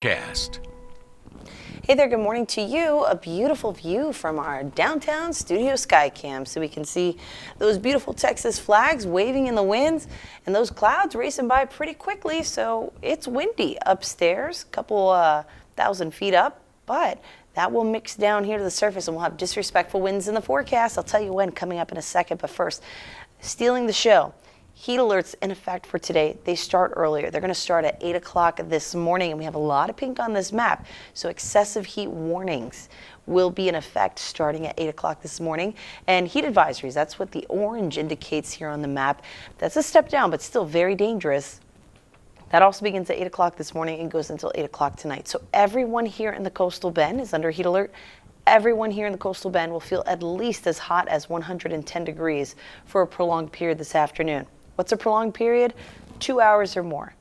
Cast. Hey there, good morning to you. A beautiful view from our downtown studio sky cam, so we can see those beautiful Texas flags waving in the winds and those clouds racing by pretty quickly. So it's windy upstairs, a couple thousand feet up, but that will mix down here to the surface and we'll have disrespectful winds in the forecast. I'll tell you when coming up in a second, but first, stealing the show. Heat alerts in effect for today. They start earlier. They're going to start at 8 o'clock this morning, and we have a lot of pink on this map. So excessive heat warnings will be in effect starting at 8 o'clock this morning. And heat advisories, that's what the orange indicates here on the map. That's a step down, but still very dangerous. That also begins at 8 o'clock this morning and goes until 8 o'clock tonight. So everyone here in the coastal bend is under heat alert. Everyone here in the coastal bend will feel at least as hot as 110 degrees for a prolonged period this afternoon. What's a prolonged period? 2 hours or more.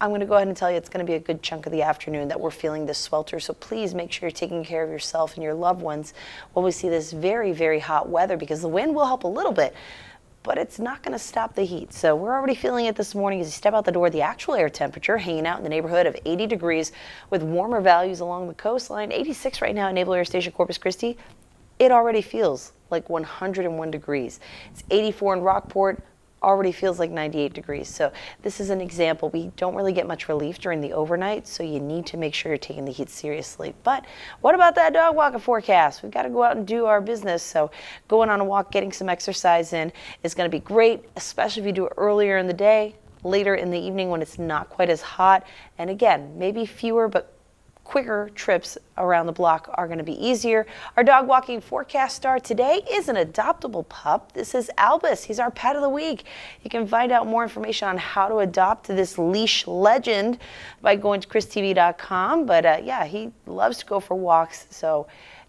I'm going to go ahead and tell you it's going to be a good chunk of the afternoon that we're feeling this swelter. So please make sure you're taking care of yourself and your loved ones while we see this very, very hot weather, because the wind will help a little bit, but it's not going to stop the heat. So we're already feeling it this morning as you step out the door. The actual air temperature hanging out in the neighborhood of 80 degrees with warmer values along the coastline. 86 right now at Naval Air Station Corpus Christi. It already feels like 101 degrees. It's 84 in Rockport. Already feels like 98 degrees. So this is an example. We don't really get much relief during the overnight, so you need to make sure you're taking the heat seriously. But what about that dog walking forecast? We've got to go out and do our business. So going on a walk, getting some exercise in is going to be great, especially if you do it earlier in the day, later in the evening when it's not quite as hot. And again, maybe fewer but quicker trips around the block are going to be easier. Our dog walking forecast star today is an adoptable pup. This is Albus. He's our pet of the week. You can find out more information on how to adopt this leash legend by going to christv.com. But yeah, he loves to go for walks. So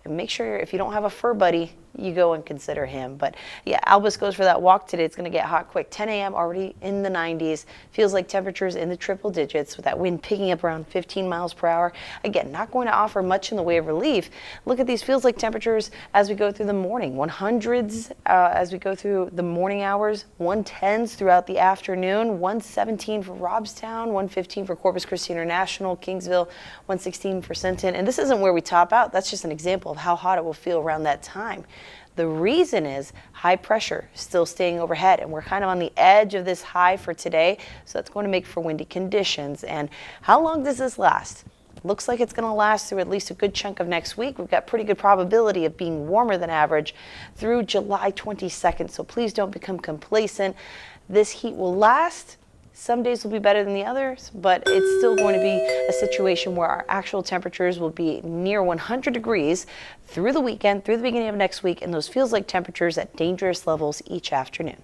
make sure if you don't have a fur buddy, you go and consider him. But yeah, Albus goes for that walk today. It's going to get hot quick. 10 a.m. already in the 90s. Feels like temperatures in the triple digits with that wind picking up around 15 miles per hour. Again, not going to offer much in the way of relief. Look at these feels like temperatures as we go through the morning. 100s as we go through the morning hours. 110s throughout the afternoon. 117 for Robstown. 115 for Corpus Christi International. Kingsville. 116 for Sinton. And this isn't where we top out. That's just an example of how hot it will feel around that time. The reason is high pressure still staying overhead, and we're kind of on the edge of this high for today, so that's going to make for windy conditions. And how long does this last? Looks like it's going to last through at least a good chunk of next week. We've got pretty good probability of being warmer than average through July 22nd, so please don't become complacent. This heat will last. Some days will be better than the others, but it's still going to be a situation where our actual temperatures will be near 100 degrees through the weekend, through the beginning of next week, and those feels like temperatures at dangerous levels each afternoon.